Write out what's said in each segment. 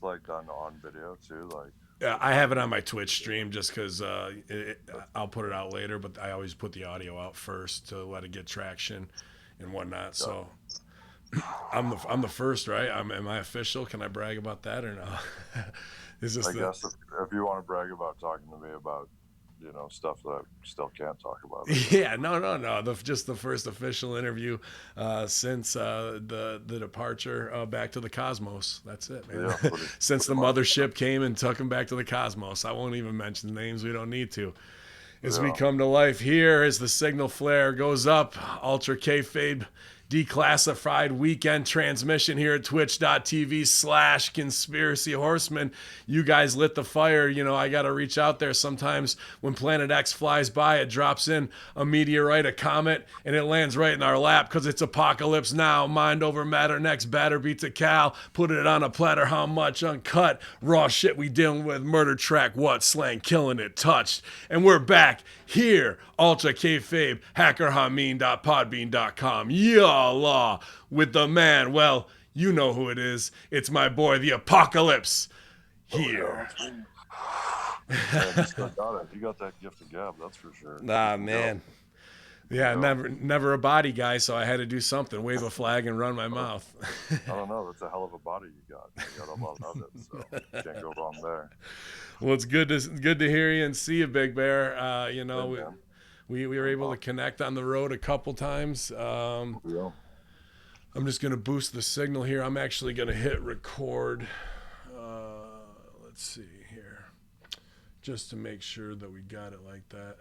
like done on video too? Like, Yeah, with I the have it on my Twitch stream just because I'll put it out later, but I always put the audio out first to let it get traction and whatnot. yeah, So I'm the first, right? Am I official? Can I brag about that or no? Is this I the guess if you want to brag about talking to me about, stuff that I still can't talk about, I guess. Yeah, no. Just the first official interview since the departure back to the cosmos. That's it, man. Yeah, Since pretty the much. mothership came and took him back to the cosmos. I won't even mention names. We don't need to. As we Yeah. come to life here, as the signal flare goes up, Ultra Kayfabe declassified weekend transmission here at twitch.tv/conspiracy horseman. You guys lit the fire. I got to reach out there sometimes when Planet X flies by. It drops in a meteorite, a comet, and it lands right in our lap because it's apocalypse now. Mind over matter next. Batter beats a cow. Put it on a platter. How much? Uncut. Raw shit we dealing with. Murder track. What? Slang. Killing it. Touched. And we're back here. Ultra Kayfabe. Hacker Hamin.podbean.com. Yallah. With the man. Well, you know who it is. It's my boy, the Apocalypse. Oh yeah, Here. that's me. Man, you still got it. You got that gift of gab, that's for sure. Keep Ah, them going. man. Keep them Yeah, going. never a body guy, so I had to do something. Wave a flag and run my Uh, mouth. I don't know. That's a hell of a body you got. You got a lot of it, so can't go wrong there. Well, it's good to hear you and see you, Big Bear. Hey man, We were no able to problem. connect on the road a couple times. Yeah. I'm just gonna boost the signal here. I'm actually gonna hit record. Let's see here, just to make sure that we got it like that.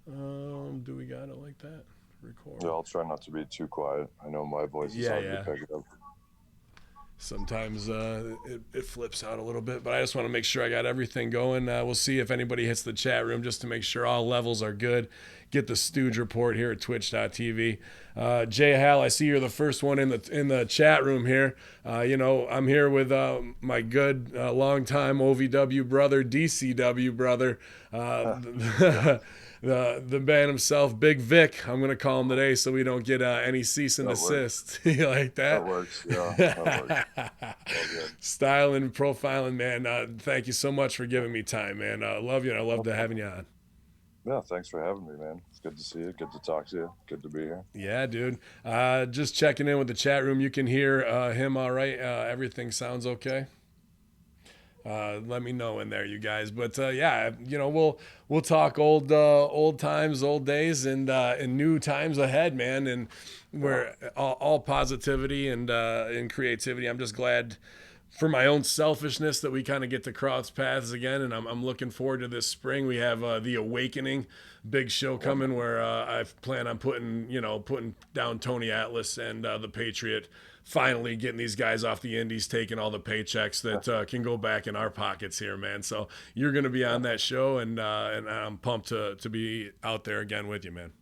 Do we got it like that? Yeah, Record. I'll try not to be too quiet. I know my voice is Yeah, hard to yeah. pick up. Sometimes it flips out a little bit, but I just want to make sure I got everything going. We'll see if anybody hits the chat room just to make sure all levels are good. Get the Stooge report here at twitch.tv. Jay Hal, I see you're the first one in the chat room here. I'm here with my good longtime OVW brother, DCW brother, Yeah, the man himself, Big Vic. I'm gonna call him today so we don't get any cease and that works. desist. You like That that? works. Yeah, that works. All good. Styling, profiling, man. Thank you so much for giving me time, man. Love you, and I love No to having problem. you on. Yeah, thanks for having me, man. It's good to see you. Good to talk to you. Good to be here. Yeah, dude. Just checking in with the chat room. You can hear him all right. Everything sounds okay. Let me know in there, you guys. But yeah, we'll talk old times, old days, and new times ahead, man. And Yeah, we're all positivity and creativity. I'm just glad for my own selfishness that we kind of get to cross paths again, and I'm looking forward to this spring. We have the Awakening big show yeah, coming where I plan on putting down Tony Atlas and the Patriot, finally getting these guys off the indies, taking all the paychecks that can go back in our pockets here, man. So you're going to be yeah. on that show, and I'm pumped to be out there again with you, man.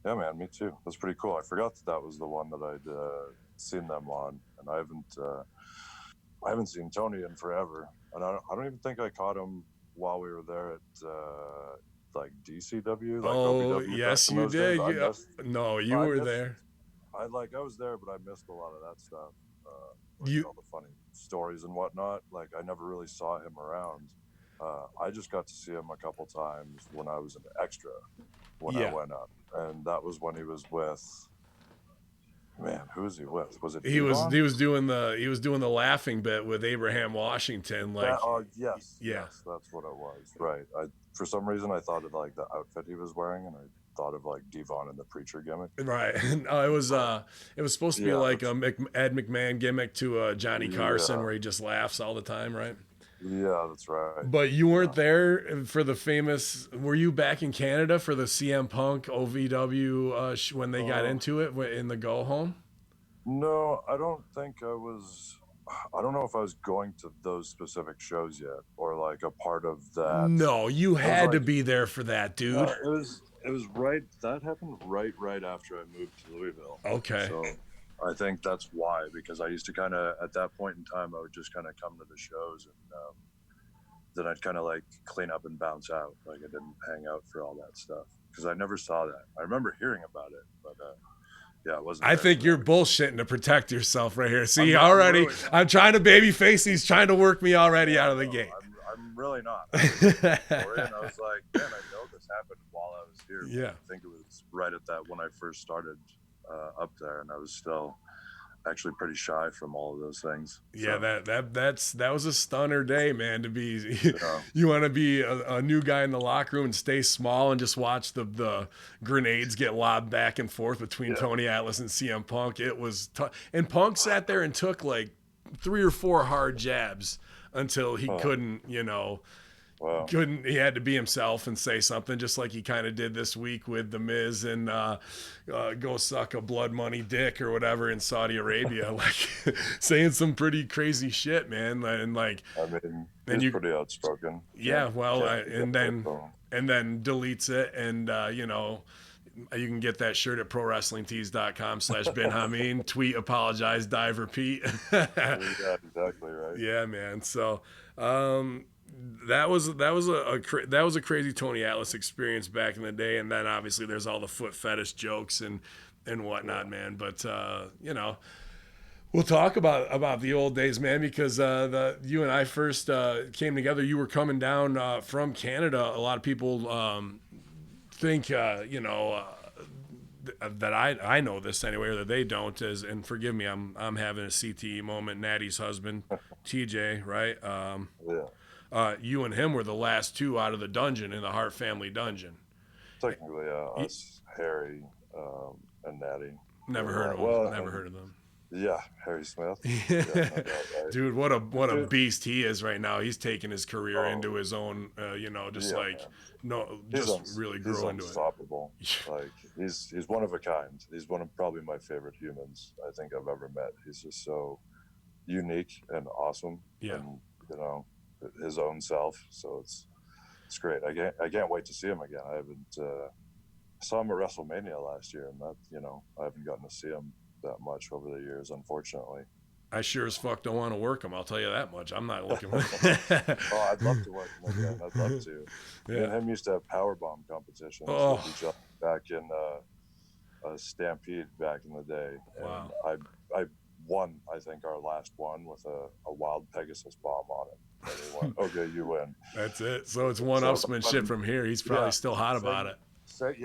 Yeah, man, me too. That's pretty cool. I forgot that was the one that I'd seen them on, and I haven't seen Tony in forever, and I don't even think I caught him while we were there at like DCW, like Oh OVW back yes, in you those days. did. No, you I were missed, there. I was there, but I missed a lot of that stuff, like You all the funny stories and whatnot. Like I never really saw him around. I just got to see him a couple times when I was an extra when I Yeah. went up, and that was when he was with, man, who was he with? Was it he was Devon? he was doing the laughing bit with Abraham Washington, That like, yes, yeah, yes, that's what it was. Right. I For some reason I thought of like the outfit he was wearing, and I thought of like Devon and the preacher gimmick. right. It was supposed to be Yeah, like that's a Ed McMahon gimmick to Johnny Carson, yeah, where he just laughs all the time, right? yeah, that's right. But you weren't Yeah. there for the famous. Were you back in Canada for the CM Punk OVW when they got Uh, into it in the go home? no, I don't think I was. I don't know if I was going to those specific shows yet, or like a part of that. No, you It was had to like be there for that, dude. it was right that happened right after I moved to Louisville. Okay. So I think that's why, because I used to kind of at that point in time I would just kind of come to the shows, and then I'd kind of like clean up and bounce out. Like I didn't hang out for all that stuff because I never saw that. I remember hearing about it, but Yeah, it wasn't. I there think for you're that. bullshitting to protect yourself right here. See, I'm already, really not. I'm trying to baby face. He's trying to work me already out No, of the no, gate. I'm really not. I was looking at the story and I was like, man, I know this happened while I was here, but Yeah. I think it was right at that when I first started up there, and I was still actually pretty shy from all of those things. Yeah, So that was a stunner day, man. To be, yeah, you want to be a new guy in the locker room and stay small and just watch the grenades get lobbed back and forth between yeah. Tony Atlas and CM Punk. It was and Punk sat there and took like 3 or 4 hard jabs until he Oh, couldn't, wow. he had to be himself and say something, just like he kind of did this week with the Miz and go suck a blood money dick or whatever in Saudi Arabia, like saying some pretty crazy shit, man. And like, I mean, and he's you, pretty outspoken. yeah, well, Can't take from and then deletes it, and you can get that shirt at prowrestlingtees.com/Ben Hamin. Tweet, apologize, dive, repeat. Yeah, exactly right. Yeah, man. So that was a crazy Tony Atlas experience back in the day, and then obviously there's all the foot fetish jokes and whatnot, Yeah. man. But we'll talk about the old days, man, because you and I first came together. You were coming down from Canada. A lot of people think that I know this anyway, or that they don't. Is, and forgive me, I'm having a CTE moment. Natty's husband, TJ, right? Yeah. You and him were the last two out of the dungeon in the Hart family dungeon. Technically, us, Harry, and Natty were Never the heard last. of them. Well, Never and heard of them. yeah, Harry Smith. Yeah, no doubt, right? Dude, what a Dude, beast he is right now. He's taking his career oh, into his own, just yeah, like man. no, He's just really he's grew into it. unstoppable. Like he's one of a kind. He's one of probably my favorite humans I think I've ever met. He's just so unique and awesome, Yeah. and his own self. So it's great. I can't wait to see him again. I haven't saw him at WrestleMania last year, and that I haven't gotten to see him that much over the years, unfortunately. I sure as fuck don't want to work him. I'll tell you that much. I'm not looking. Oh, I'd love to work him again. I'd love to. Me Yeah. and him used to have powerbomb competitions Oh, with each other back in Stampede back in the day, and wow. I won. I think our last one with a wild Pegasus bomb on it. And he went, okay, you win. That's it. So it's one So upsmanship from here. He's probably yeah, still hot about it. saying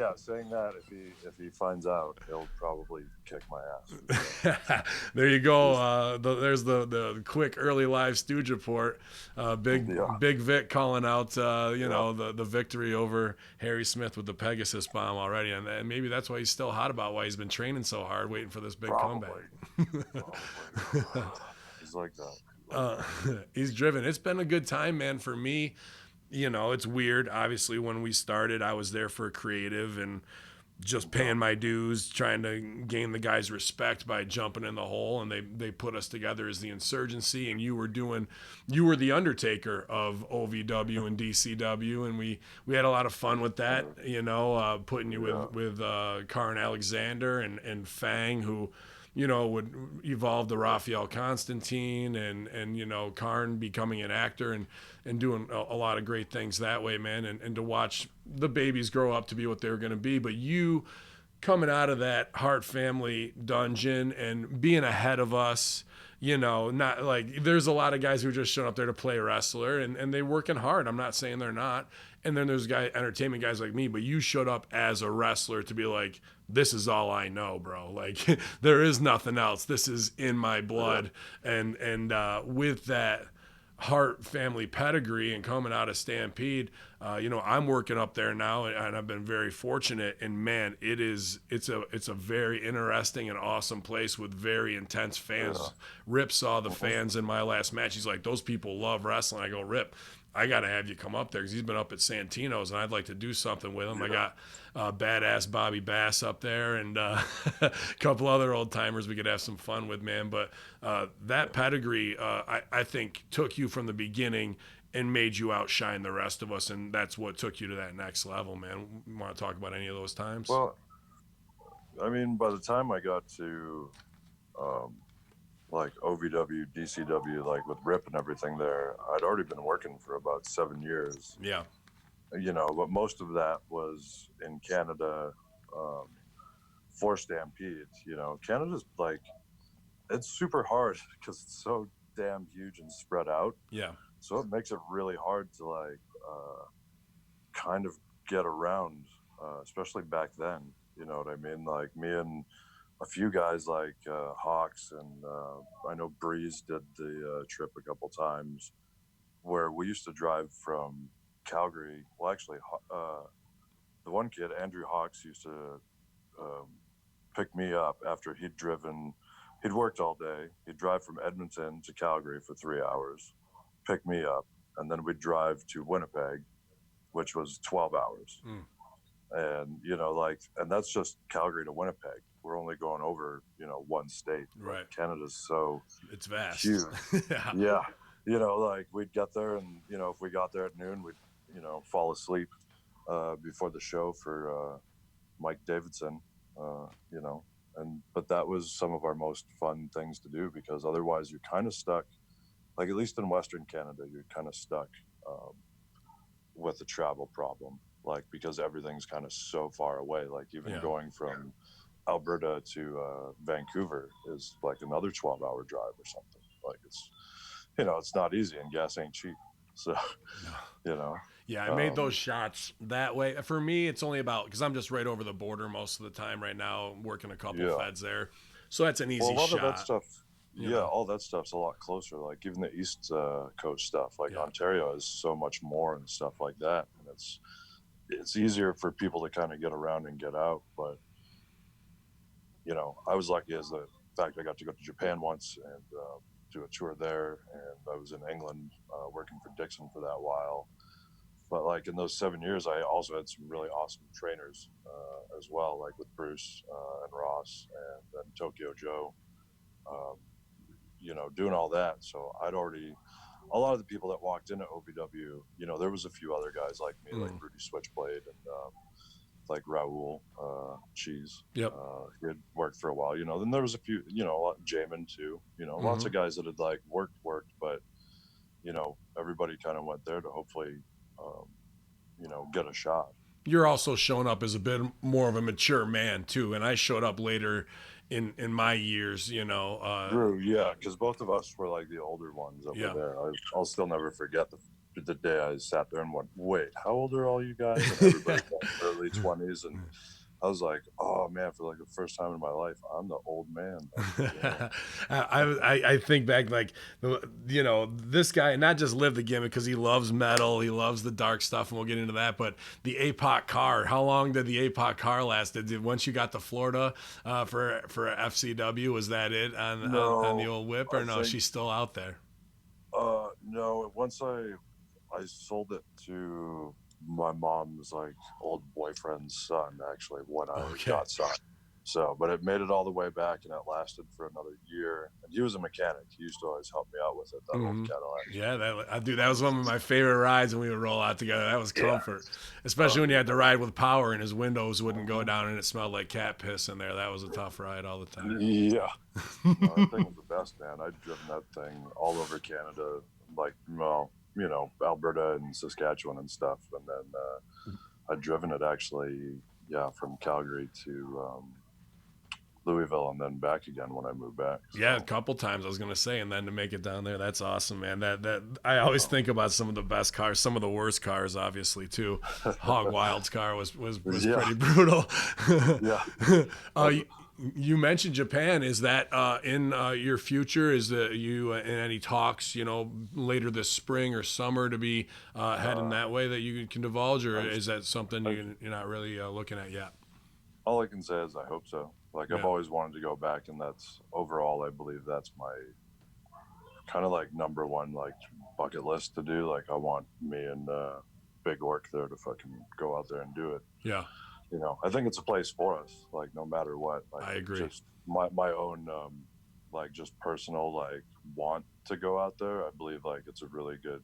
that if he finds out, he'll probably kick my ass. There you go. There's the quick early live Stooge report. Big Vic calling out the victory over Harry Smith with the Pegasus bomb already, and maybe that's why he's still hot about why he's been training so hard, waiting for this big comeback. He's like that. He's driven. It's been a good time, man, for me. It's weird. Obviously, when we started, I was there for creative and just paying my dues, trying to gain the guys' respect by jumping in the hole, and they put us together as the Insurgency, and you were the Undertaker of OVW and DCW, and we had a lot of fun with that, putting you with Karn Alexander and Fang, who would evolve to Raphael Constantine and Karn becoming an actor and doing a lot of great things that way, man. And to watch the babies grow up to be what they were going to be. But you coming out of that Hart family dungeon and being ahead of us, not like there's a lot of guys who are just showing up there to play wrestler and they're working hard. I'm not saying they're not. And then there's entertainment guys like me, but you showed up as a wrestler to be like, this is all I know, bro. Like there is nothing else. This is in my blood. And with that Hart family pedigree and coming out of Stampede, I'm working up there now, and I've been very fortunate. And man, it's a very interesting and awesome place with very intense fans. Yeah. Rip saw the fans in my last match. He's like, those people love wrestling. I go, Rip, I got to have you come up there because he's been up at Santino's, and I'd like to do something with him. Yeah. I got badass Bobby Bass up there and a couple other old timers we could have some fun with, man. But that pedigree, I think, took you from the beginning and made you outshine the rest of us, and that's what took you to that next level, man. You want to talk about any of those times? Well, I mean, by the time I got to like OVW, DCW, like with Rip and everything there, I'd already been working for about 7 years. Yeah. But most of that was in Canada, for Stampede. You know, Canada's like, it's super hard because it's so damn huge and spread out. Yeah. So it makes it really hard to like kind of get around, especially back then. You know what I mean? Like me and a few guys like Hawks and I know Breeze did the trip a couple times where we used to drive from Calgary. Well, actually, the one kid, Andrew Hawks, used to um, pick me up after he'd worked all day. He'd drive from Edmonton to Calgary for 3 hours, pick me up, and then we'd drive to Winnipeg, which was 12 hours. Mm. And, you know, like, and that's just Calgary to Winnipeg. We're only going over, you know, one state. Right. Like, Canada's so it's vast. huge. Yeah. Yeah. You know, like we'd get there and, you know, if we got there at noon, we'd, you know, fall asleep before the show for Mike Davidson, you know, but that was some of our most fun things to do because otherwise you're kind of stuck, like at least in Western Canada, you're kind of stuck with the travel problem, like because everything's kind of so far away. Like even going from Alberta to Vancouver is like another 12-hour drive or something. Like it's, you know, it's not easy and gas ain't cheap. So, you know. Yeah, I made those shots that way. For me, it's only about, because I'm just right over the border most of the time right now, working a couple feds there. So that's an easy shot. Well, a lot of that stuff, all that stuff's a lot closer. Like even the East Coast stuff, like Ontario is so much more and stuff like that. And it's easier for people to kind of get around and get out. But, you know, I was lucky as the fact I got to go to Japan once and do a tour there. And I was in England working for Dixon for that while. But like in those 7 years, I also had some really awesome trainers as well, like with Bruce and Ross and then Tokyo Joe, you know, doing all that. So I'd already, a lot of the people that walked into OVW, you know, there was a few other guys like me, like Rudy Switchblade and like Raul Cheese. Yep. He had worked for a while, you know. Then there was a few, you know, a lot, Jamin too, you know, lots of guys that had like worked, but, you know, everybody kind of went there to hopefully, you know, get a shot. You're also showing up as a bit more of a mature man too, and I showed up later in my years, you know. True, yeah, because both of us were like the older ones over there. I'll still never forget the day I sat there and went, "Wait, how old are all you guys?" And everybody early 20s, and I was like, "Oh man!" For like the first time in my life, I'm the old man. You know? I think back, like, you know, this guy not just lived the gimmick because he loves metal, he loves the dark stuff, and we'll get into that. But the APOC car, how long did the APOC car last? Did once you got to Florida for FCW, was that it on the old whip, or no? She's still out there. No. Once I sold it to my mom's like old boyfriend's son, actually, when I got signed. So, but it made it all the way back, and it lasted for another year. And he was a mechanic. He used to always help me out with it. That old Cadillac. Yeah, that was one of my favorite rides when we would roll out together. That was comfort, especially when you had to ride with power and his windows wouldn't go down and it smelled like cat piss in there. That was a tough ride all the time. Yeah, that thing was the best, man. I'd driven that thing all over Canada, like, well, you know, Alberta and Saskatchewan and stuff, and then I'd driven it actually, from Calgary to Louisville and then back again when I moved back. So. Yeah, a couple times I was gonna say, and then to make it down there, that's awesome, man. That I always think about some of the best cars, some of the worst cars, obviously too. Hog Wild's car was pretty brutal. You mentioned Japan. Is that in your future? Is that you in any talks, you know, later this spring or summer to be heading that way that you can divulge, or is that something you're not really looking at yet? All I can say is I hope so. Like I've always wanted to go back, and that's overall, I believe that's my kind of like number one like bucket list to do. Like I want me and Big Orc there to fucking go out there and do it. Yeah. You know, I think it's a place for us. Like no matter what. Like, I agree. Just my own like just personal like want to go out there. I believe like it's a really good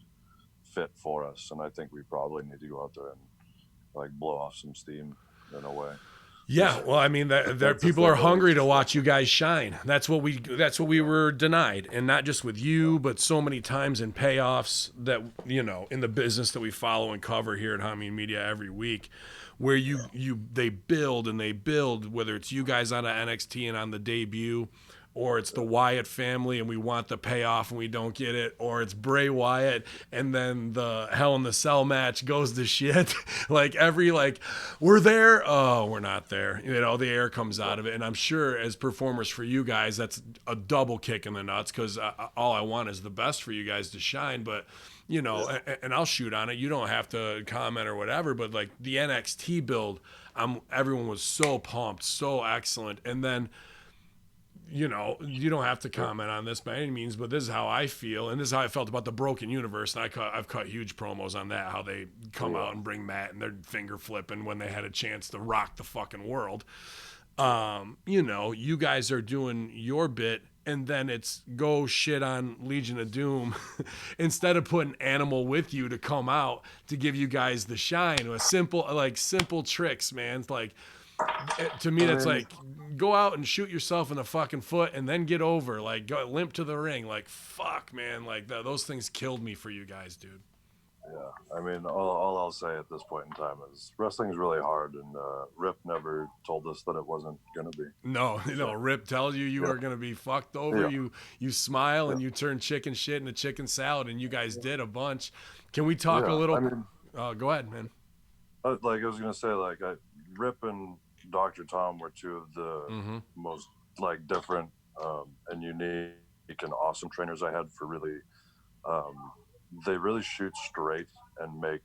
fit for us, and I think we probably need to go out there and like blow off some steam in a way. Yeah, well, I mean, That's the people thing are that hungry to is- watch you guys shine. That's what we were denied, and not just with you, but so many times in payoffs that in the business that we follow and cover here at Hamin Media every week, where they build and they build, whether it's you guys on a NXT and on the debut, or it's the Wyatt family and we want the payoff and we don't get it, or it's Bray Wyatt and then the Hell in the Cell match goes to shit. We're there, oh, we're not there. The air comes out of it, and I'm sure as performers for you guys, that's a double kick in the nuts because all I want is the best for you guys to shine, but. And I'll shoot on it. You don't have to comment or whatever, but like the NXT build, everyone was so pumped, so excellent, and then you don't have to comment on this by any means, but this is how I feel, and this is how I felt about the Broken Universe. And I've cut huge promos on that, how they come out and bring Matt and they're finger flipping when they had a chance to rock the fucking world. You guys are doing your bit, and then it's go shit on Legion of Doom instead of putting Animal with you to come out to give you guys the shine. A simple tricks, man. It's like, to me, that's like, go out and shoot yourself in the fucking foot and then get over. Like, go limp to the ring. Like, fuck, man. Like, those things killed me for you guys, dude. Yeah, I mean, all I'll say at this point in time is wrestling is really hard, and Rip never told us that it wasn't going to be. No, Rip tells you are going to be fucked over. Yeah. You smile and you turn chicken shit into chicken salad, and you guys did a bunch. Can we talk a little? I mean, go ahead, man. Like I was going to say, like Rip and Dr. Tom were two of the most like different and unique and awesome trainers I had for really. They really shoot straight and make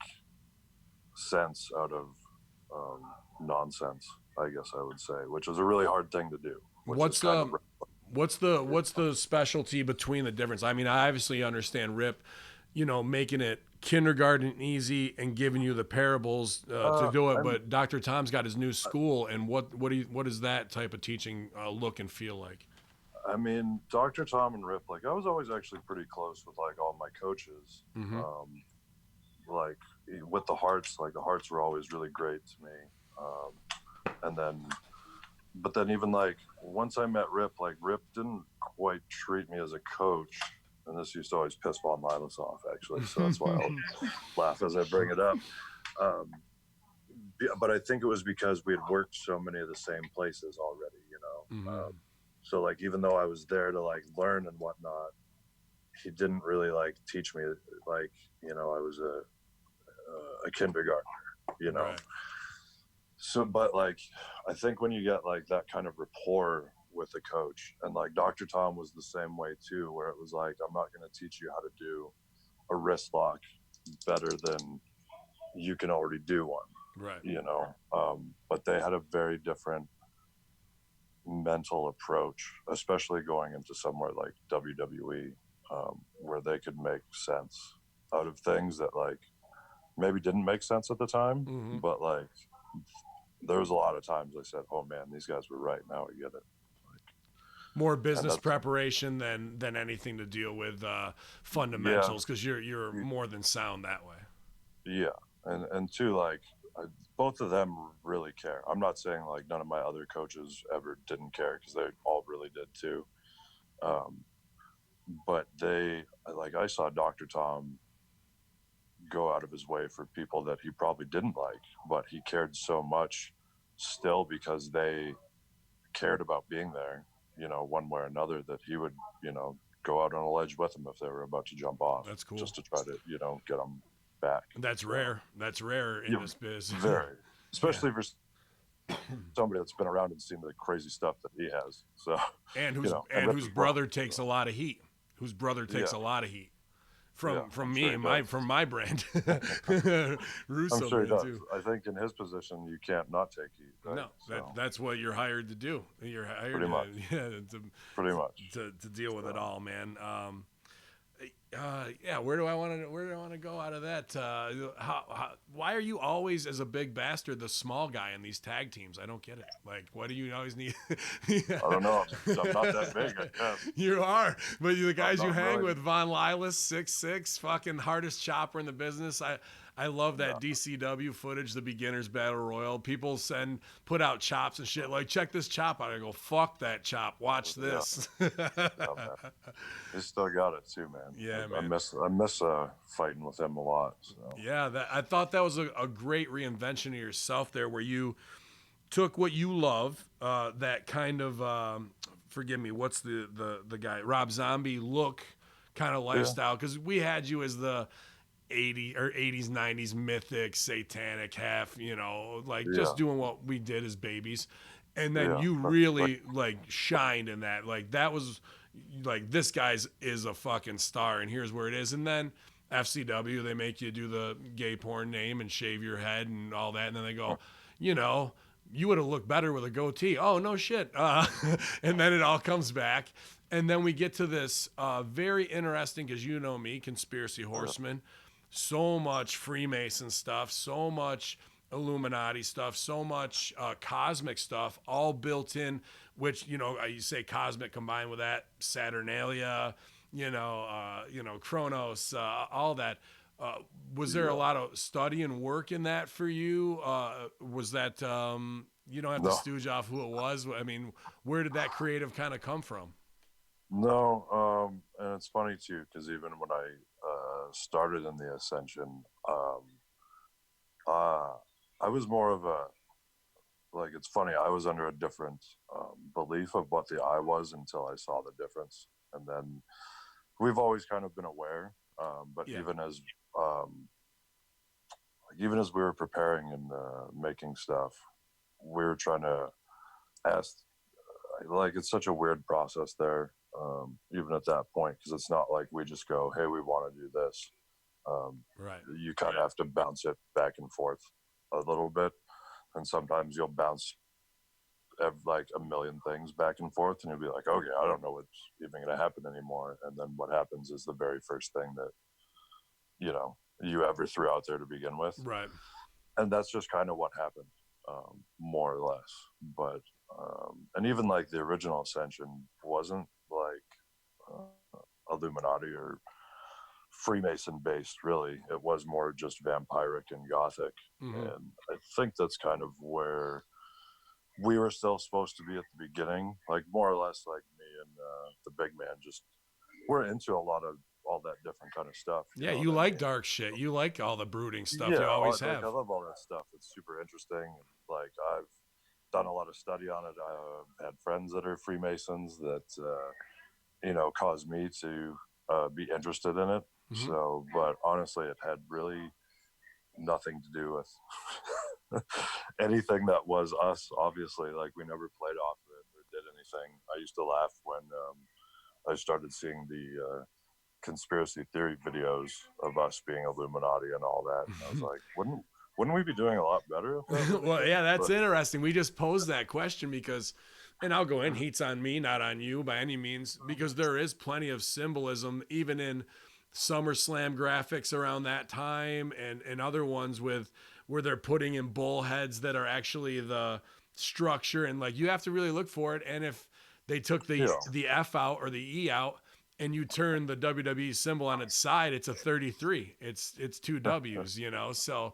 sense out of nonsense, I guess I would say, which is a really hard thing to do. What's the specialty between the difference? I mean, I obviously understand Rip, making it kindergarten easy and giving you the parables to do it, but Dr. Tom's got his new school, and what does that type of teaching look and feel like? I mean, Dr. Tom and Rip, like I was always actually pretty close with like all my coaches. Like with the Harts, like the Harts were always really great to me. But then even like once I met Rip, like Rip didn't quite treat me as a coach. And this used to always piss Von Lilas off, actually. So that's why I'll laugh as I bring it up. But I think it was because we had worked so many of the same places already, So like, even though I was there to like learn and whatnot, he didn't really like teach me like, I was a kindergartner, Right. So, but like, I think when you get like that kind of rapport with a coach, and like Dr. Tom was the same way too, where it was like, I'm not going to teach you how to do a wrist lock better than you can already do one. Right. But they had a very different mental approach, especially going into somewhere like WWE, where they could make sense out of things that like maybe didn't make sense at the time, but like there was a lot of times I said, oh man, these guys were right, now I get it. More business preparation than anything to deal with fundamentals, because you're more than sound that way. Yeah, and two, like both of them really care. I'm not saying like none of my other coaches ever didn't care, because they all really did too. But I saw Dr. Tom go out of his way for people that he probably didn't like, but he cared so much still because they cared about being there, one way or another, that he would, go out on a ledge with them if they were about to jump off. That's cool. Just to try to, get them back. That's rare. That's rare in this biz. Very. Especially for somebody that's been around and seen the crazy stuff that he has. So, and whose brother takes a lot of heat. Whose brother takes a lot of heat. From me and from my brand. Russo, I'm sure he does. too. I think in his position you can't not take heat. Right? No, that's what you're hired to do. You're hired pretty much. Pretty much to deal with it all, man. Where do I want to go out of that? Why are you always, as a big bastard, the small guy in these tag teams? I don't get it. Like, what do you always need? I don't know. I'm not that big, I guess. You are, but the guys you hang with, Von Lilas, 6'6", fucking hardest chopper in the business. I love that DCW footage, the beginners battle royal. People put out chops and shit. Like, check this chop out. I go, fuck that chop. Watch this. Yeah, man. He still got it too, man. Yeah, I man. miss fighting with him a lot. So. Yeah, I thought that was a great reinvention of yourself there, where you took what you love, that kind of, forgive me, what's the guy, Rob Zombie look kind of lifestyle, because we had you as the 80s 90s mythic satanic half, like just doing what we did as babies, and then you really like shined in that. Like, that was like, this guy's is a fucking star, and here's where it is. And then FCW, they make you do the gay porn name and shave your head and all that, and then they go, you would have looked better with a goatee. Oh, no shit. And then it all comes back. And then we get to this very interesting, because you know me, conspiracy horseman, so much Freemason stuff, so much Illuminati stuff, so much cosmic stuff, all built in, which, you say cosmic combined with that, Saturnalia, Chronos, all that. Was there a lot of study and work in that for you? Was that, you don't have to stooge off who it was? I mean, where did that creative kind of come from? No, and it's funny too, because even when I started in the Ascension, I was more of a, like, it's funny, I was under a different belief of what the I was until I saw the difference. And then we've always kind of been aware, but even as we were preparing and making stuff, we were trying to ask, like, it's such a weird process there, even at that point, because it's not like we just go, hey, we want to do this. Right. You kind of have to bounce it back and forth a little bit, and sometimes you'll bounce like a million things back and forth, and you'll be like, okay, I don't know what's even going to happen anymore. And then what happens is the very first thing that you ever threw out there to begin with, right? And that's just kind of what happened, more or less. But and even like the original Ascension wasn't like Illuminati or Freemason based, really. It was more just vampiric and gothic. And I think that's kind of where we were still supposed to be at the beginning, like more or less like me and the big man. Just we're into a lot of all that different kind of stuff. Yeah, you like dark shit. You like all the brooding stuff. Yeah, you always have. I love all that stuff. It's super interesting. Like, I've done a lot of study on it. I've had friends that are Freemasons that caused me to be interested in it. So, but honestly, it had really nothing to do with anything that was us. Obviously, like, we never played off of it or did anything. I used to laugh when I started seeing the conspiracy theory videos of us being Illuminati and all that. And I was like, wouldn't we be doing a lot better? Well, yeah, that's interesting. We just posed that question because, and I'll go in, heat's on me, not on you by any means, because there is plenty of symbolism, even in SummerSlam graphics around that time, and other ones where they're putting in bull heads that are actually the structure, and like, you have to really look for it. And if they took the F out or the E out, and you turn the WWE symbol on its side, it's a 33. It's two W's, So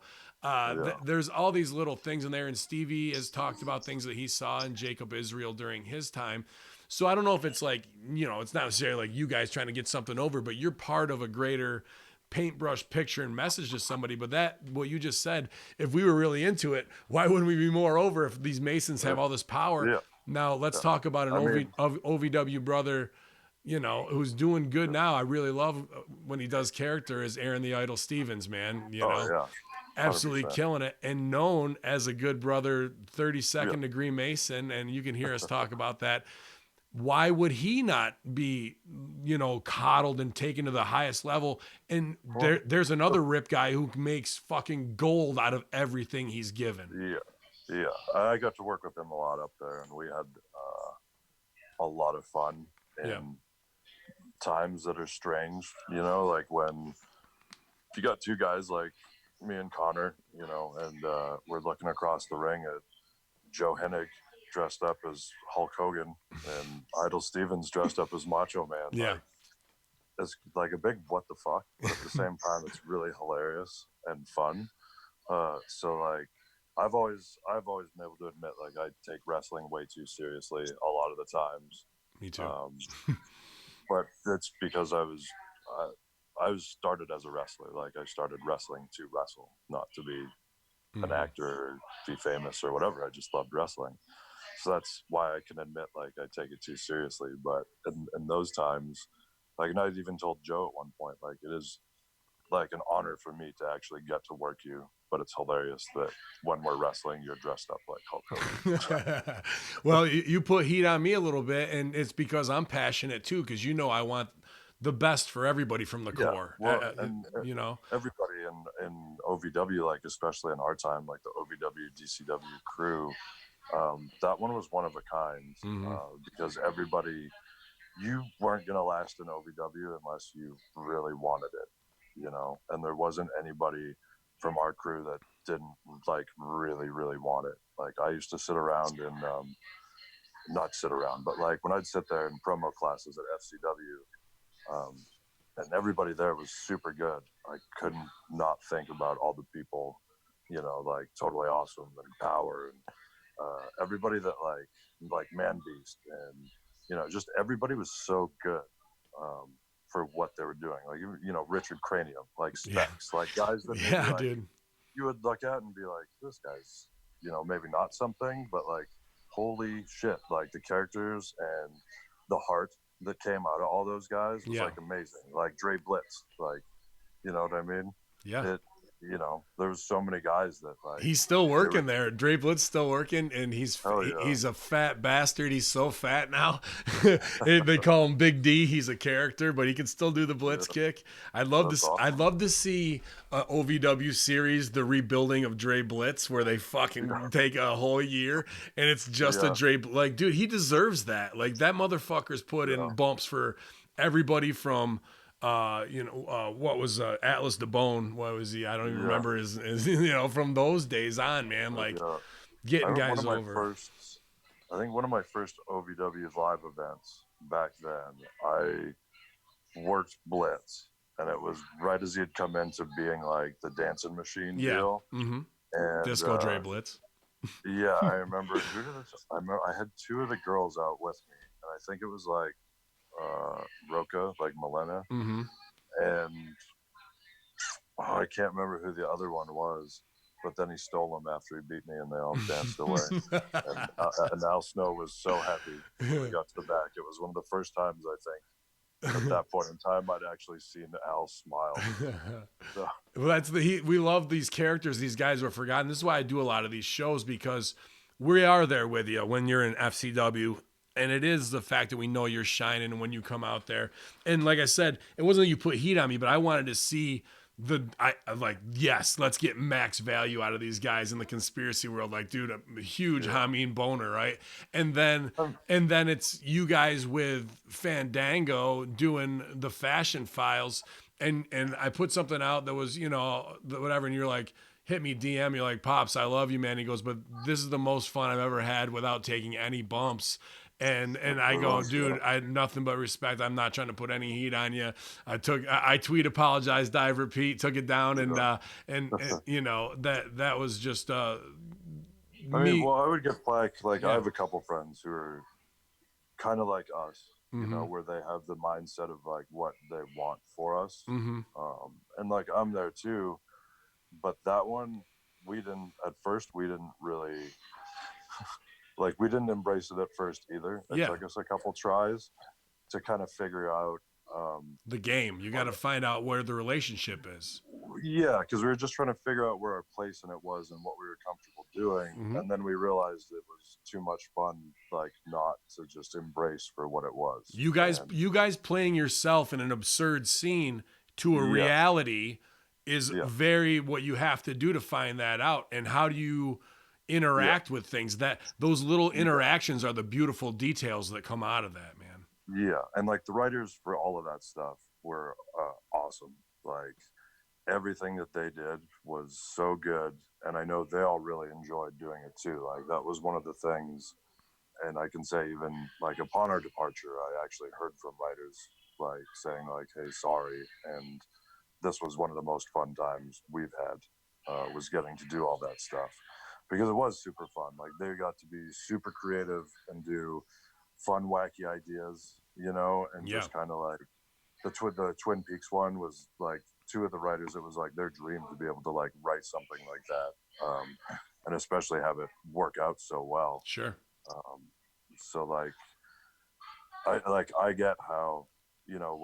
there's all these little things in there. And Stevie has talked about things that he saw in Jacob Israel during his time. So I don't know if it's like, it's not necessarily like you guys trying to get something over, but you're part of a greater paintbrush picture and message to somebody. But what you just said, if we were really into it, why wouldn't we be more over if these Masons have all this power? Yeah. Now let's talk about an OVW brother, who's doing good now. I really love when he does character as Aaron the Idol Stevens, man. Absolutely killing it, and known as a good brother, 32nd degree Mason. And you can hear us talk about that. Why would he not be, coddled and taken to the highest level? And there's another rip guy who makes fucking gold out of everything he's given. Yeah. I got to work with him a lot up there, and we had a lot of fun. And times that are strange, like when you got two guys like me and Connor, and we're looking across the ring at Joe Hennig dressed up as Hulk Hogan and Idol Stevens dressed up as Macho Man. Yeah. Like, it's like a big what the fuck, but at the same time, it's really hilarious and fun. So like, I've always been able to admit like I take wrestling way too seriously a lot of the times. Me too. But it's because I was started as a wrestler. Like I started wrestling to wrestle, not to be an actor or be famous or whatever. I just loved wrestling. So that's why I can admit like I take it too seriously. But in those times, like, and I even told Joe at one point, like it is like an honor for me to actually get to work you. But it's hilarious that when we're wrestling, you're dressed up like Hulk Hogan. Well, you put heat on me a little bit, and it's because I'm passionate too. Because I want the best for everybody from the core. Well, and You know, everybody in OVW, like especially in our time, like the OVW DCW crew, that one was one of a kind because everybody, you weren't gonna last in OVW unless you really wanted it, you know. And there wasn't anybody from our crew that didn't like really want it. Like I used to sit around and not sit around, but like when I'd sit there in promo classes at FCW, and everybody there was super good. I couldn't not think about all the people, you know, like totally awesome and power and everybody that like Man Beast and you know just everybody was so good for what they were doing. Like you know Richard Cranium, like Specs, like guys that maybe like dude. you would look at and be like, this guy's you know maybe not something, but like holy shit, like the characters and the heart that came out of all those guys was like amazing. Like Dre Blitz, like you know what I mean? Yeah. It you know there was so many guys that like he's still working there. Dre Blitz's still working, and he's a fat bastard. He's so fat now. They call him Big D. He's a character, but he can still do the blitz kick. I'd love to. awesome. I'd love to see a OVW series, the rebuilding of Dre Blitz, where they fucking take a whole year and it's just a Dre. Like, dude, he deserves that. Like that motherfucker's put in bumps for everybody from. What was Atlas the Bone? What was he? I don't even remember his from those days on, man. Like getting guys over. I think one of my first OVW live events back then, I worked Blitz, and it was right as he had come into being like the dancing machine deal. Mm-hmm. And Disco Dre Blitz. Yeah, I remember. I had two of the girls out with me, and I think it was like Roca, like Milena, and I can't remember who the other one was. But then he stole them after he beat me, and they all danced away. And Al Snow was so happy when we got to the back. It was one of the first times I think at that point in time I'd actually seen Al smile. So. Well, we love these characters. These guys were forgotten. This is why I do a lot of these shows, because we are there with you when you're in FCW. And it is the fact that we know you're shining when you come out there. And like I said, it wasn't that you put heat on me, but I wanted to see yes, let's get max value out of these guys in the conspiracy world. Like, dude, a huge Hamin boner, right? And then it's you guys with Fandango doing the fashion files. And I put something out that was, whatever. And you're like, hit me DM. You're like, Pops, I love you, man. He goes, but this is the most fun I've ever had without taking any bumps. And I go, dude, I had nothing but respect. I'm not trying to put any heat on you. I tweet, apologize, dive, repeat, took it down, and that was just me. I mean, well, I would get flack. Like I have a couple friends who are kind of like us, you know, where they have the mindset of like what they want for us, and like I'm there too. But that one, we didn't really. Like we didn't embrace it at first either. It took us a couple tries to kind of figure out the game. You got to find out where the relationship is. Yeah, because we were just trying to figure out where our place in it was and what we were comfortable doing, and then we realized it was too much fun, like not to just embrace for what it was. You guys playing yourself in an absurd scene to a reality is very what you have to do to find that out. And how do you interact with things? That those little interactions are the beautiful details that come out of that, man. Yeah, and like the writers for all of that stuff were awesome. Like everything that they did was so good, and I know they all really enjoyed doing it too. Like that was one of the things, and I can say even like upon our departure, I actually heard from writers like saying like, hey, sorry. And this was one of the most fun times we've had, was getting to do all that stuff, because it was super fun. Like they got to be super creative and do fun, wacky ideas, you know, and Yeah. just kind of like the Twin Peaks one was like, two of the writers, it was like their dream to be able to like write something like that, and especially have it work out so well. Sure. Um, so I get how, you know,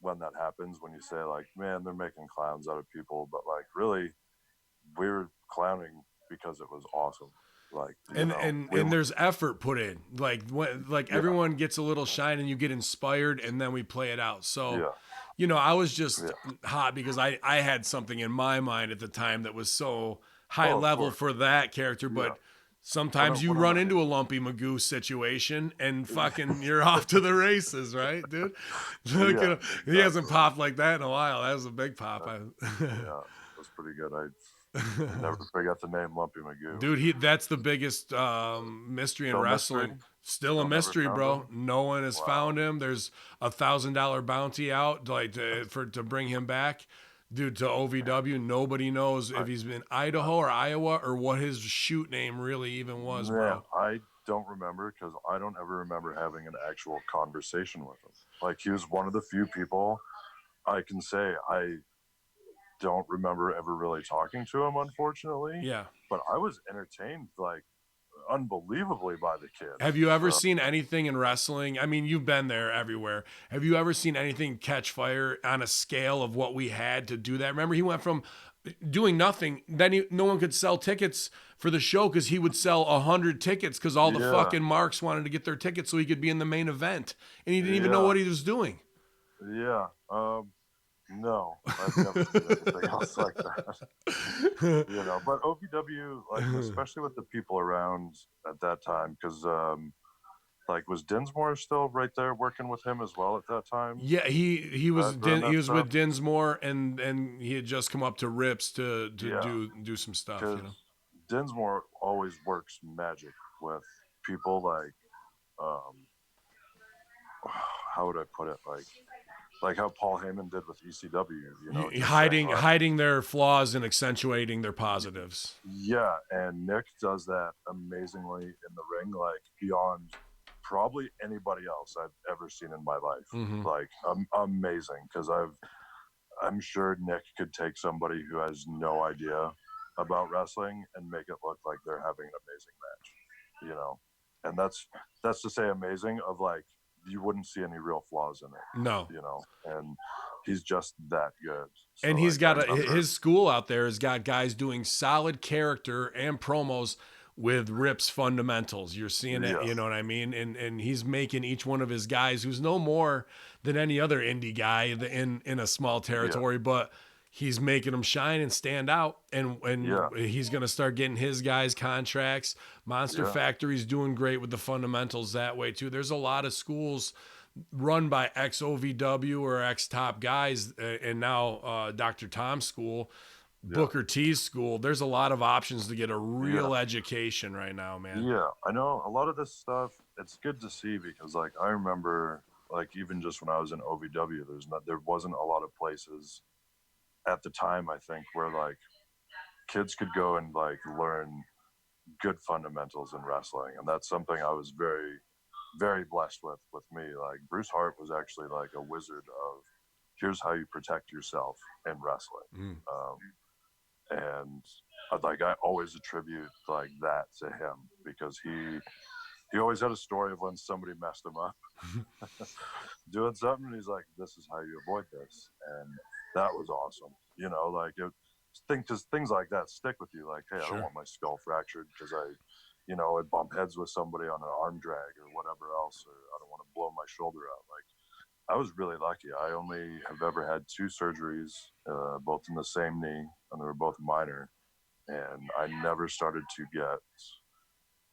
when that happens, when you say like, man, they're making clowns out of people, but like really, we're clowning because it was awesome. Like, you And know, and there's effort put in. Like when like yeah, everyone gets a little shine and you get inspired and then we play it out. So, yeah, you know, I was just yeah. hot because I had something in my mind at the time that was so high Oh, of level course. for that character, Yeah. but sometimes you One of run my, into a Lumpy Magoo situation and fucking you're off to the races, right, dude? Look at yeah, him. He hasn't exactly. popped like that in a while. That was a big pop. That, yeah, that's pretty good. I never forgot the name Lumpy Magoo. Dude, that's the biggest mystery in Still mystery? wrestling. Still a Still never mystery, found him? bro. No one has Wow. found him. There's $1,000 bounty out, like to bring him back. Dude, to OVW, nobody knows I, if he's been Idaho or Iowa or what his shoot name really even was, man, bro. I don't remember, because I don't ever remember having an actual conversation with him. Like, he was one of the few people I can say I don't remember ever really talking to him, unfortunately. Yeah. But I was entertained like unbelievably by the kid. Have you ever So seen anything in wrestling? I mean, you've been there everywhere. Have you ever seen anything catch fire on a scale of what we had to do that? Remember, he went from doing nothing, then no one could sell tickets for the show because he would sell 100 tickets because all the yeah, fucking marks wanted to get their tickets so he could be in the main event, and he didn't even know yeah, what he was doing. yeah. No, I've never seen anything else like that. You know, but OVW, like, especially with the people around at that time, because like, was Dinsmore still right there working with him as well at that time? Yeah, During he that was stuff? with Dinsmore, and he had just come up to Rips to Yeah, do some stuff, you because know. Dinsmore always works magic with people like, um, how would I put it? Like how Paul Heyman did with ECW. You know, just saying like, Hiding their flaws and accentuating their positives. yeah, and Nick does that amazingly in the ring, like beyond probably anybody else I've ever seen in my life. Mm-hmm. Like, amazing, because I'm sure Nick could take somebody who has no idea about wrestling and make it look like they're having an amazing match, you know. And that's to say amazing of like, you wouldn't see any real flaws in it, No. you know. And he's just that good. So And he's like, I got remember, his school out there has got guys doing solid character and promos with Rip's fundamentals. You're seeing it, yeah, you know what I mean? And he's making each one of his guys, who's no more than any other indie guy in a small yeah, territory, but he's making them shine and stand out. yeah, And he's gonna start getting his guys contracts. Monster yeah, Factory's doing great with the fundamentals that way too. There's a lot of schools run by ex OVW or ex top guys, and now Dr. Tom's school, yeah, Booker T's school. There's a lot of options to get a yeah. real education right now, man. Yeah, I know a lot of this stuff. It's good to see, because like I remember, like, even just when I was in OVW, there wasn't a lot of places at the time, I think, where like kids could go and like learn good fundamentals in wrestling, and that's something I was very blessed with me. Like, Bruce Hart was actually like a wizard of, here's how you protect yourself in wrestling. Mm. And like, I always attribute like that to him, because he always had a story of when somebody messed him up doing something, and he's like, this is how you avoid this. And that was awesome, you know. Like, just things like that stick with you, like, hey, I don't Sure. want my skull fractured because I bump heads with somebody on an arm drag or whatever else, or I don't want to blow my shoulder out. Like, I was really lucky. I only have ever had two surgeries, both in the same knee, and they were both minor. And I never started to get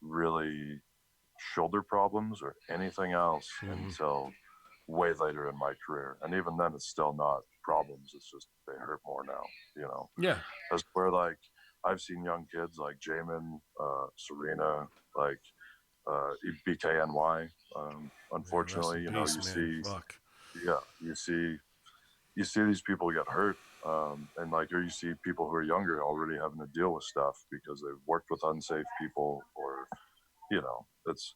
really shoulder problems or anything else Mm-hmm. until way later in my career. And even then, it's still not problems. It's just they hurt more now, you know. Yeah. That's where, like, I've seen young kids like Jamin, Serena, like, BKNY. Man, rest Unfortunately, in you know, peace, you man. see, Fuck. yeah, you see these people get hurt, and like, or you see people who are younger already having to deal with stuff because they've worked with unsafe people, or it's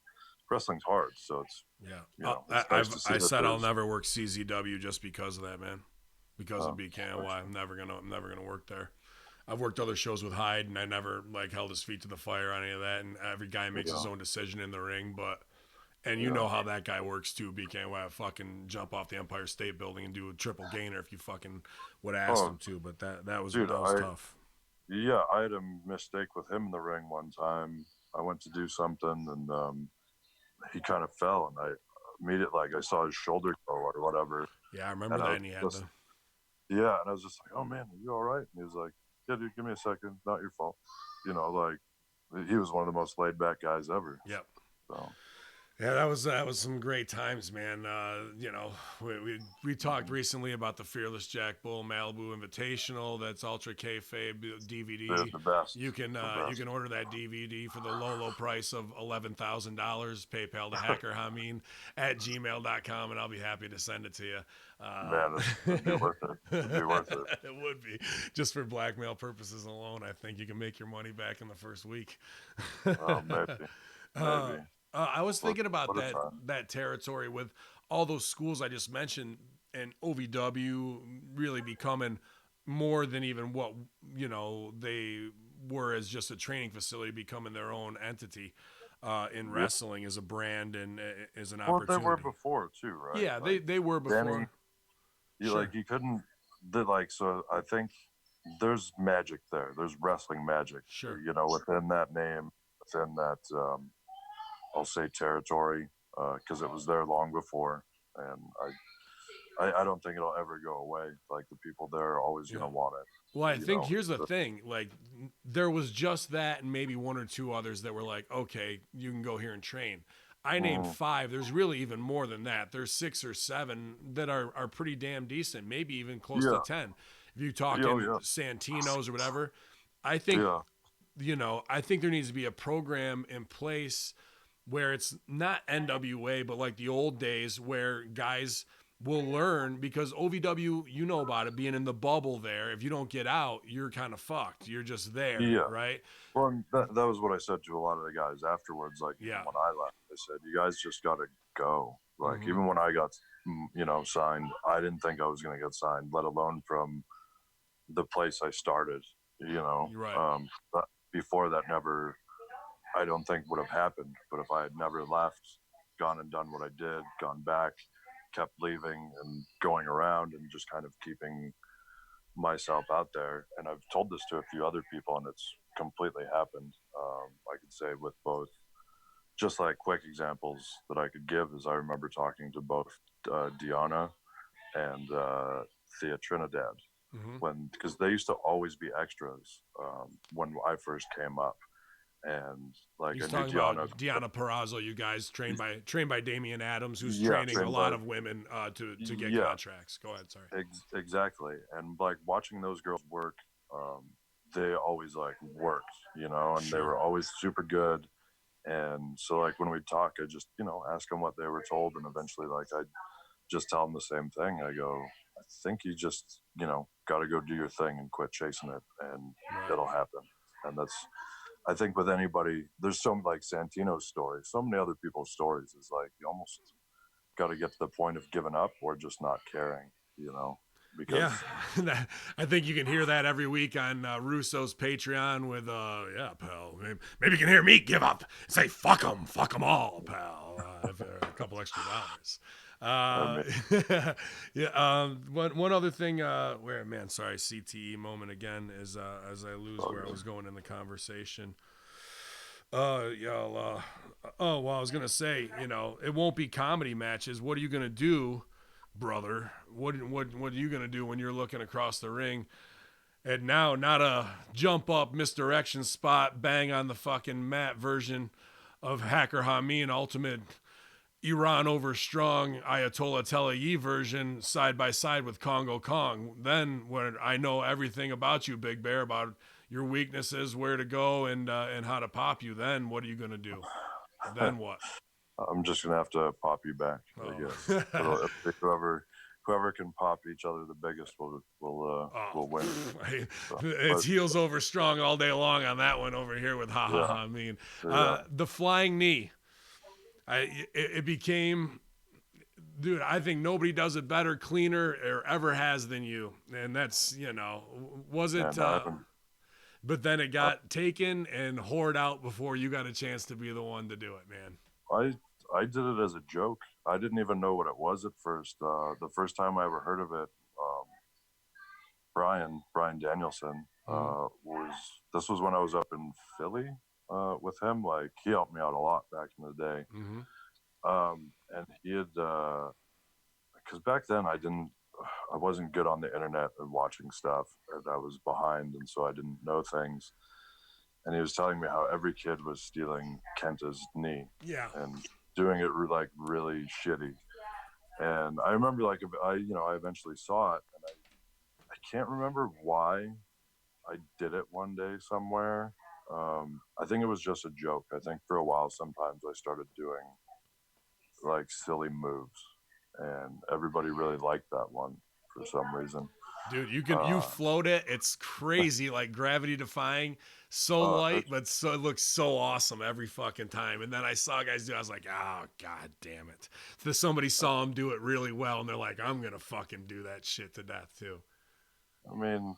wrestling's hard, so it's Yeah, it's nice to see I that said I'll there's never work CZW just because of that, man. Because of nice. BKNY, I'm never gonna work there. I've worked other shows with Hyde, and I never like held his feet to the fire on any of that. And every guy makes his Yeah, own decision in the ring, but and you yeah. know how that guy works too. BKNY fucking jump off the Empire State Building and do a triple gainer if you fucking would have asked Oh, him to. But that was dude, tough. yeah, I had a mistake with him in the ring one time. I went to do something, and he kind of fell, and I immediately, like, I saw his shoulder go or whatever, Yeah, I remember and I that. was And he had just, the yeah, and I was just like, oh man, are you all right? And he was like, yeah, dude, give me a second, not your fault. Like, he was one of the most laid back guys ever. yep. So Yeah, that was some great times, man. We talked recently about the Fearless Jack Bull Malibu Invitational. That's Ultra Kayfabe DVD. the best, the You best. can order that DVD for the low price of $11,000. PayPal to Hacker Hamin at gmail.com, and I'll be happy to send it to you. Man, it'd be worth it. It'd be worth it. It would be just for blackmail purposes alone. I think you can make your money back in the first week. Oh, maybe, uh, maybe. I was What thinking about what a time. that territory with all those schools I just mentioned, and OVW really becoming more than even what they were as just a training facility, becoming their own entity in Yeah. wrestling as a brand and as an Well, they were opportunity. before too, right? Yeah, Like they were Danny, before. you Sure, like you couldn't so I think there's magic there. There's wrestling magic, sure. within that name, within that I'll say territory, because it was there long before, and I don't think it'll ever go away. Like, the people there are always Yeah. gonna want Well, I it. think here's the thing. Like, there was just that, and maybe one or two others that were like, okay, you can go here and train. I named Mhm. five. There's really even more than that. There's six or seven that are pretty damn decent, maybe even close to Yeah. 10. If you Oh talking yeah. Santino's or whatever, I think, Yeah. I think there needs to be a program in place where it's not NWA, but like the old days where guys will learn, because OVW, you know about it, being in the bubble there. If you don't get out, you're kind of fucked. You're just there, Yeah. right? Well, and that was what I said to a lot of the guys afterwards. Like, even Yeah. when I left, I said, "You guys just gotta go." Like, Mm-hmm. even when I got, signed, I didn't think I was gonna get signed, let alone from the place I started. You're right. But before that, never, I don't think would have happened. But if I had never left, gone and done what I did, gone back, kept leaving and going around and just kind of keeping myself out there, and I've told this to a few other people, and it's completely happened. I could say with both, just like quick examples that I could give is I remember talking to both Deanna and Thea Trinidad, Mm-hmm. because they used to always be extras when I first came up, and like, I He's knew talking Deanna. about Deanna Perrazzo, you guys trained by Damian Adams, who's Yeah, training a trained lot by, of women to get yeah, contracts. Go ahead, sorry. exactly. And like, watching those girls work, um, they always like worked, and they Sure. were always super good. And so, like, when we talk, I just, ask them what they were told, and eventually, like, I just tell them the same thing. I go, I think you just, got to go do your thing and quit chasing it, and Right. it'll happen. And that's, I think, with anybody, there's some, like, Santino's story, so many other people's stories is like, you almost got to get to the point of giving up or just not caring, Yeah, because I think you can hear that every week on Russo's Patreon with, yeah, pal. Maybe you can hear me give up. Say, fuck them all, pal. If there are a couple extra dollars. I mean, Yeah. One other thing. Where, man, sorry, CTE moment again. As I lose where I was going in the conversation. Yeah. Oh, well, I was gonna say, it won't be comedy matches. What are you gonna do, brother? What are you gonna do when you're looking across the ring? And now, not a jump up misdirection spot, bang on the fucking mat version of Hacker Hamin Ultimate Iran over strong Ayatollah Telayi version side by side with Congo Kong. Then, when I know everything about you, Big Bear, about your weaknesses, where to go, and how to pop you, then what are you gonna do? Then what? I'm just gonna have to pop you back, I guess. Oh. Whoever can pop each other the biggest will win. So, It's but heels over strong all day long on that one over here with yeah, I mean, yeah. the flying knee. It became, dude. I think nobody does it better, cleaner, or ever has than you. And that's, was it? And I haven't. But then it got taken and hoard out before you got a chance to be the one to do it, man. I I did it as a joke. I didn't even know what it was at first. The first time I ever heard of it, Brian Danielson Mm-hmm. was. This was when I was up in Philly with him. Like he helped me out a lot back in the day. Mm-hmm. And he had because back then I wasn't good on the internet and watching stuff, and I was behind, and so I didn't know things. And he was telling me how every kid was stealing Kenta's knee Yeah. and doing it like really shitty. And I remember like I eventually saw it, and I can't remember why I did it one day somewhere. I think it was just a joke. I think for a while sometimes I started doing like silly moves, and everybody really liked that one for some reason. Dude, you Uh, float it. It's crazy, like gravity defying. So light, it's but so it looks so awesome every fucking time. And then I saw guys do. I was like, oh god damn it! So somebody saw him do it really well, and they're like, I'm gonna fucking do that shit to death too. I mean,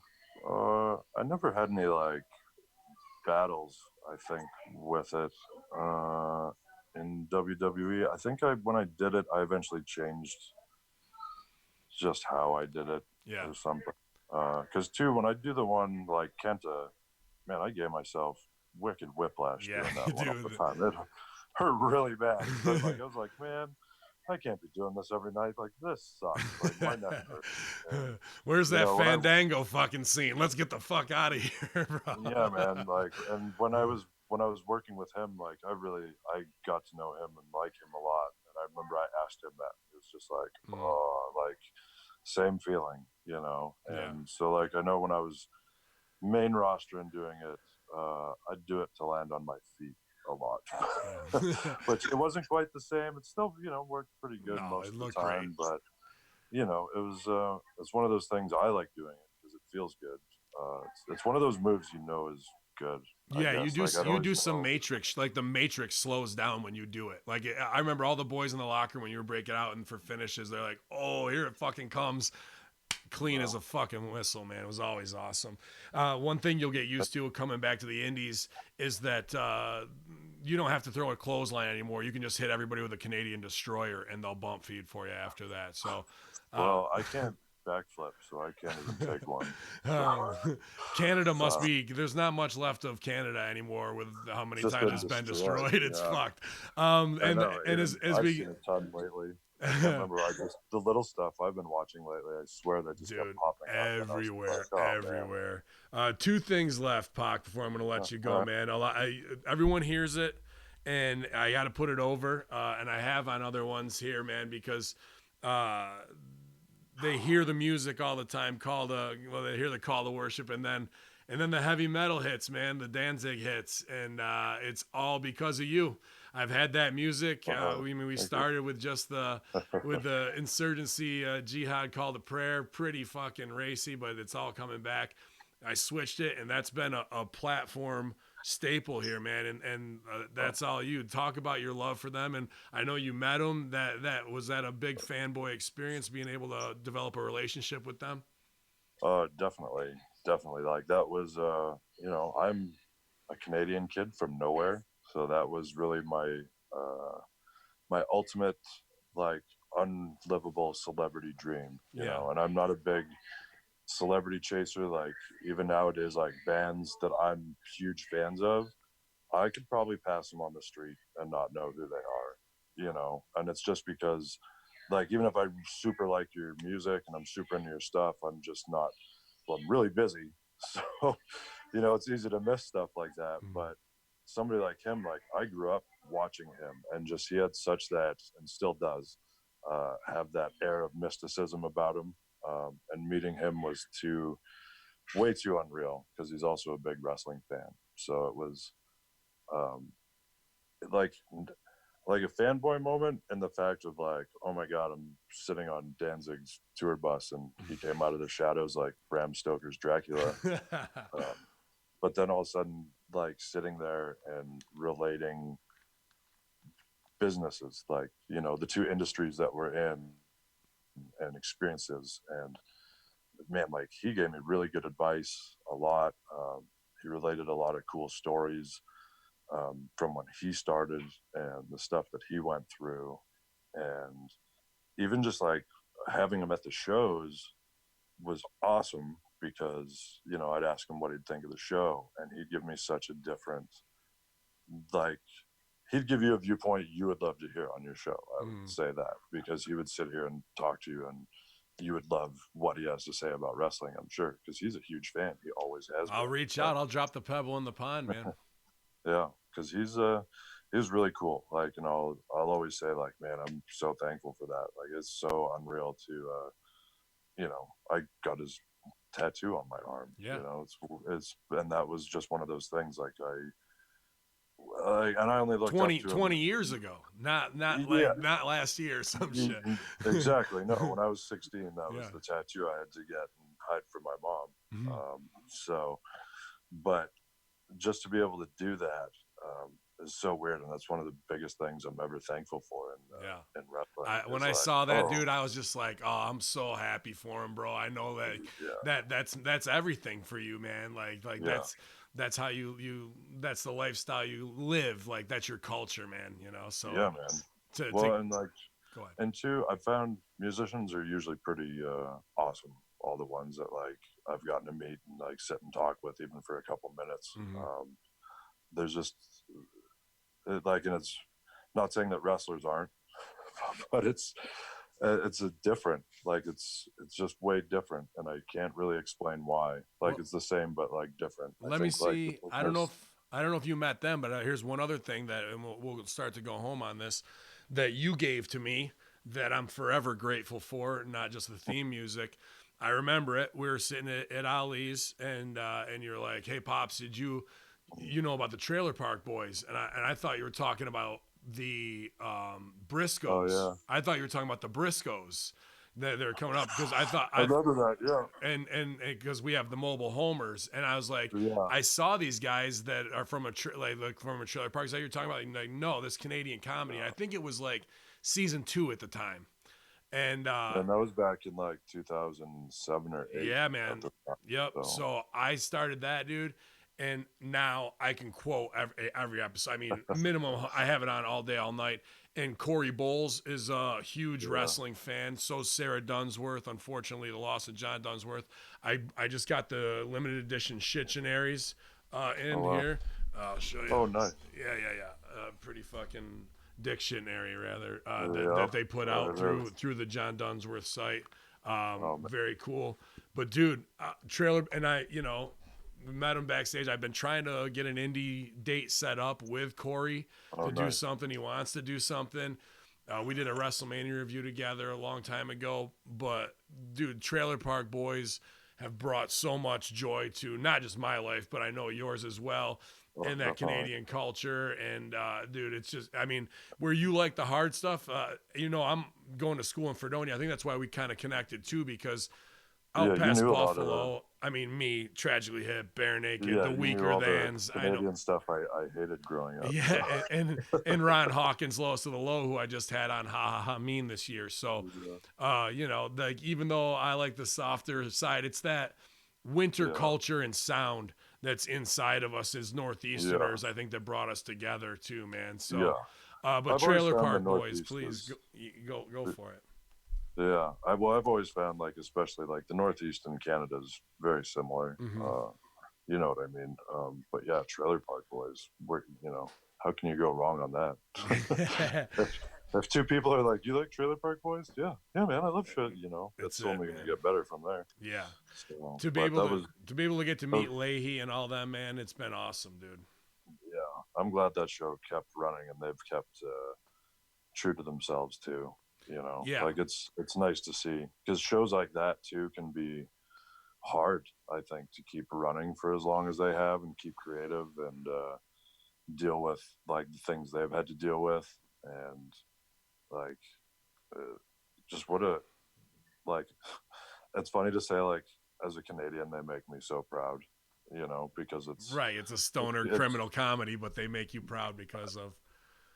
I never had any like battles. I think with it in WWE. I think when I did it, I eventually changed just how I did it Yeah, or something. Because too, when I do the one like Kenta, man, I gave myself wicked whiplash yeah, doing that one all the dude. time. It hurt really bad. But like I was like, man, I can't be doing this every night. Like this sucks. Like my neck hurts. And Where's you that know, when I Fandango fucking scene? Let's get the fuck out of here, yeah, bro. man, like and when I was working with him, like I got to know him and like him a lot. And I remember I asked him that. It was just like, Mm, oh, like same feeling, you know. yeah. And so like I know when I was main roster and doing it, I'd do it to land on my feet a lot, Yeah. which it wasn't quite the same. It still, worked pretty good No, most it of looked the great. time, but it was it's one of those things I like doing it because it feels good. It's one of those moves is good. I Yeah, guess like I you always do some know. matrix, like the matrix slows down when you do it. Like I remember all the boys in the locker when you were breaking out and for finishes, they're like, "Oh, here it fucking comes." Clean as Well, a fucking whistle, man. It was always awesome. One thing you'll get used to coming back to the Indies is that you don't have to throw a clothesline anymore. You can just hit everybody with a Canadian destroyer and they'll bump feed for you after that. So, uh, well, I can't backflip, so I can't even take one. So um, Canada it's must be. There's not much left of Canada anymore with how many just times been it's been destroyed. destroyed. It's Yeah, fucked. I know. And Even as I've we seen a ton lately. I can't remember. I just the little stuff I've been watching lately. I swear they just kept dude, popping up, and I was everywhere, like, oh man. everywhere. Two things left, Pac, before I'm going to let you All go, right. man. Everyone hears it, and I got to put it over, and I have on other ones here, man, because uh, they hear the music all the time, they hear the call to worship, and then the heavy metal hits, man, the Danzig hits, and it's all because of you. I've had that music. We Thank you. started with just the insurgency jihad call to prayer, pretty fucking racy, but it's all coming back. I switched it, and that's been a platform staple here, man. And that's all you talk about your love for them. And I know you met them. That was that a big fanboy experience, being able to develop a relationship with them. Definitely, definitely. Like that was, I'm a Canadian kid from nowhere, so that was really uh, my ultimate like unlivable celebrity dream. Yeah. And I'm not a big celebrity chaser. Like even nowadays, like bands that I'm huge fans of, I could probably pass them on the street and not know who they are. And it's just because, like, even if I super like your music and I'm super into your stuff, I'm just not. Well, I'm really busy, so it's easy to miss stuff like that. Mm. But somebody like him, like I grew up watching him, and just he had such that, and still does, have that air of mysticism about him. And meeting him was way too unreal because he's also a big wrestling fan. So it was um, like like a fanboy moment, and the fact of like, oh my god, I'm sitting on Danzig's tour bus and he came out of the shadows like Bram Stoker's Dracula. um, but then all of a sudden, like sitting there and relating businesses, like, you know, the two industries that we're in and experiences. And man, like he gave me really good advice a lot. He related a lot of cool stories from when he started and the stuff that he went through. And even just like having him at the shows was awesome because, you know, I'd ask him what he'd think of the show and he'd give me such a different, like, he'd give you a viewpoint you would love to hear on your show. I would say that because he would sit here and talk to you and you would love what he has to say about wrestling, I'm sure, because he's a huge fan. He always has been. I'll reach out. I'll drop the pebble in the pond, man. Yeah, because he's really cool. Like, you know, I'll always say like, man, I'm so thankful for that. Like, it's so unreal to, you know, I got his tattoo on my arm. Yeah. You know, it's and that was just one of those things. Like and I only looked 20, up to 20 him. years ago, not Yeah, like not last year or some shit. exactly. No, when I was 16, that was Yeah. the tattoo I had to get and hide from my mom. Mhm. So, but just to be able to do that is so weird, and that's one of the biggest things I'm ever thankful for in wrestling. When is I like, saw that, oh, dude, I was just like, "Oh, I'm so happy for him, bro. I know that yeah, that's everything for you, man. Like yeah, that's how you that's the lifestyle you live. Like that's your culture, man. You know. So yeah, man. to Well, and like, go ahead. and two, I found musicians are usually pretty awesome. All the ones that like I've gotten to meet and like sit and talk with, even for a couple minutes. Mm-hmm. There's just like, and it's not saying that wrestlers aren't, but it's a different, like it's just way different, and I can't really explain why. Like Well, it's the same but like different. I let me think like see. I don't know if you met them, but here's one other thing that, and we'll start to go home on this, that you gave to me that I'm forever grateful for. Not just the theme music. I remember it. We were sitting at Ali's, and you're like, "Hey, pops, did you know about the Trailer Park Boys?" And I thought you were talking about the Oh Briscoes. yeah, I thought you were talking about the Briscoes that they're coming up because I thought I I remember that. Yeah, and because we have the mobile homers, and I was like, yeah. I saw these guys that are from like from a trailer park. Is that you're talking about? Like, no, this Canadian comedy. I think it was like season 2 at the time, and And that was back in like 2007 or 8 yeah, at man, the time. yep. So So I started that, dude, and now I can quote every episode. I mean, minimum. I have it on all day, all night. And Corey Bowles is a huge yeah. wrestling fan. So Sarah Dunsworth. Unfortunately, the loss of John Dunsworth. I just got the limited edition Shittionaries Oh in wow. here. I'll show you. Oh nice. Yeah. Pretty fucking dictionary rather Yeah. that they put out It is. through the John Dunsworth site. Oh man. Very cool. But dude, trailer and I, we met him backstage. I've been trying to get an indie date set up with Corey Oh to do nice. something. He wants to do something. We did a WrestleMania review together a long time ago. But dude, Trailer Park Boys have brought so much joy to not just my life, but I know yours as well. Oh, And that definitely. Canadian culture, and dude, it's just, I mean, where you like the hard stuff, I'm going to school in Fredonia. I think that's why we kind of connected too, because Yeah, out you past knew a lot of Buffalo, I mean, me, tragically hip, bare naked, yeah, the you knew weaker all the thans. I know. Canadian stuff I hated growing up. So Yeah, and Ron Hawkins, lowest of the low, who I just had on Hamin this year. So, yeah, like even though I like the softer side, it's that winter yeah, culture and sound that's inside of us as yeah, Northeasterners. I think that brought us together too, man. So, yeah. but I've always Trailer found the Park Boys, Northeast please is go for it. yeah. I've always found like especially like the Northeast and Canada is very similar. Mm-hmm. You know what I mean? But yeah, Trailer Park Boys. Where how can you go wrong on that? If two people are like, "You like Trailer Park Boys?" Yeah, yeah, man, I love shit. That's It's it, only gonna man. get better from there. Yeah. So, To be but able to get to meet Leahy and all that, man, it's been awesome, dude. yeah, I'm glad that show kept running and they've kept true to themselves too. Yeah. Like it's nice to see because shows like that too can be hard. I think to keep running for as long as they have and keep creative and deal with like the things they've had to deal with. and like just what a like. It's funny to say, like, as a Canadian, they make me so proud, because Right. It's a stoner it's criminal comedy, but they make you proud because of.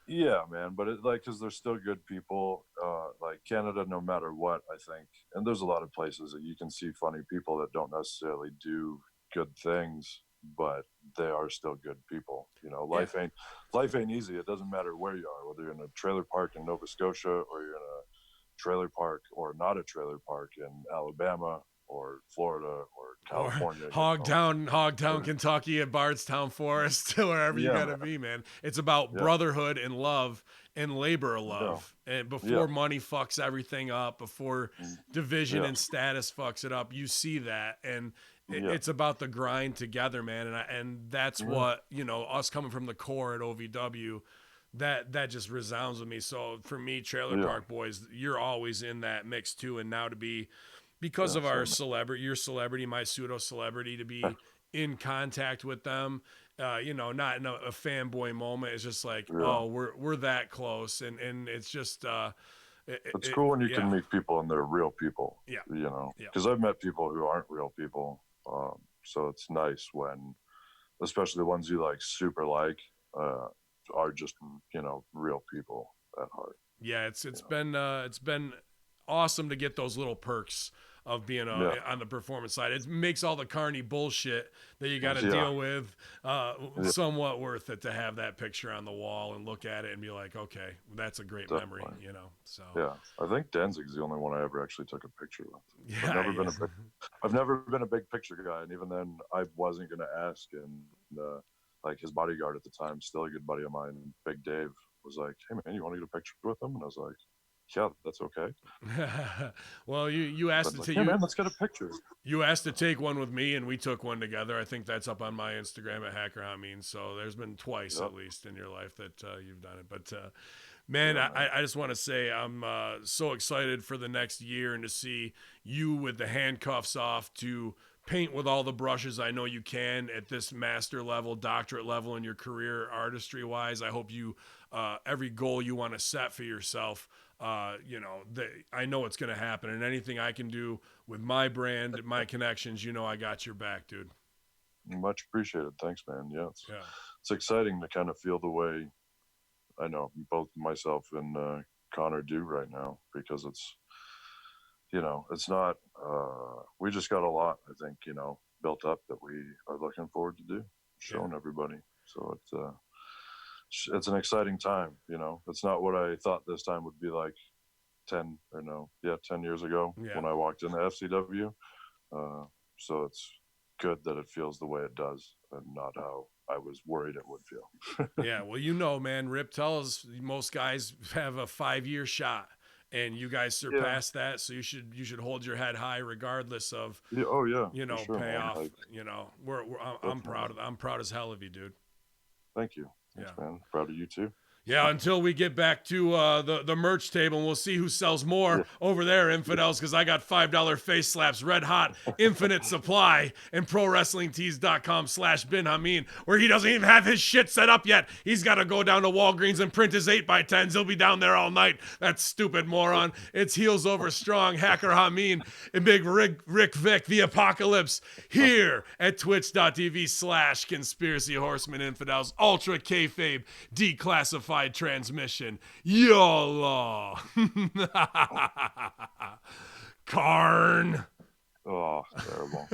yeah, man. But it like because they're still good people. Like Canada, no matter what, I think, and there's a lot of places that you can see funny people that don't necessarily do good things, but they are still good people. Yeah. Life ain't easy. It doesn't matter where you are, whether you're in a trailer park in Nova Scotia or you're in a trailer park or not a trailer park in Alabama or Florida or Or California. Hogtown, Kentucky, at Bardstown Forest, wherever you Yeah, gotta man. be, man. It's about Yeah, brotherhood and love and labor of yeah, love. And yeah, before money fucks everything up, before division yeah, and status fucks it up, you see that. And yeah, it's about the grind together, man. And that's yeah, what, us coming from the core at OVW, that just resounds with me. So for me, Trailer yeah, Park Boys, you're always in that mix too. And now to be, because yeah. of our Same. celebrity, your celebrity, my pseudo celebrity, to be in contact with them, not in a fanboy moment. It's just like, Yeah. oh, we're that close, and it's just, It's cool when you yeah, can meet people and they're real people, yeah, yeah, because I've met people who aren't real people. So it's nice when, especially the ones you like super uh, are just, real people at heart. yeah. It's You it's know? been it's been awesome to get those little perks of being Yeah. on the performance side. It makes all the carny bullshit that you got to Yeah. deal with Yeah. somewhat worth it to have that picture on the wall and look at it and be like, okay, that's a great memory, Definitely. So Yeah. I think Danzig's the only one I ever actually took a picture with. I've yeah, never yeah. been a big, I've never been a big picture guy, and even then, I wasn't gonna ask. And like his bodyguard at the time, still a good buddy of mine, Big Dave, was like, "Hey man, you want to get a picture with him?" And I was like, "Yeah, that's okay." Well, you So I asked was to like, "Yeah, man, let's get a picture." you asked to take one with me, and we took one together. I think that's up on my Instagram at Hacker Hamin. So there's been twice Yep. at least in your life that you've done it. But man, Yeah, man. I just want to say I'm so excited for the next year and to see you with the handcuffs off to paint with all the brushes I know you can at this master level, doctorate level in your career, artistry wise. I hope you every goal you want to set for yourself. I know it's going to happen, and anything I can do with my brand, my connections, I got your back, dude. Much appreciated. Thanks, man. Yeah, Yeah. it's exciting to kind of feel the way I know both myself and Connor do right now, because it's not. We just got a lot, I think, built up that we are looking forward to do, Yeah. showing everybody. So it's an exciting time. It's not what I thought this time would be like 10 years ago Yeah. when I walked in the FCW. So it's good that it feels the way it does and not how I was worried it would feel. Yeah. Well, man, Rip tells most guys have a 5-year shot, and you guys Yeah. surpassed that. So you should hold your head high regardless of, Yeah. Oh yeah, for sure, man. payoff. Like, I'm proud as hell of you, dude. thank you. Thanks, Yeah. man. Proud of you too. Yeah, until we get back to the merch table, and we'll see who sells more Yeah. over there, infidels, because I got $5 face slaps, red hot, infinite supply, and ProWrestlingTees.com/Bin Hamin, where he doesn't even have his shit set up yet. He's got to go down to Walgreens and print his 8x10s. He'll be down there all night. That stupid moron. It's Heels Over Strong, Hacker Hamin, and Big Rick Vic, the Apocalypse, here at twitch.tv/Conspiracy Horseman Infidels, Ultra Kayfabe, Declassified Transmission. YOLO. Karn. Oh, terrible.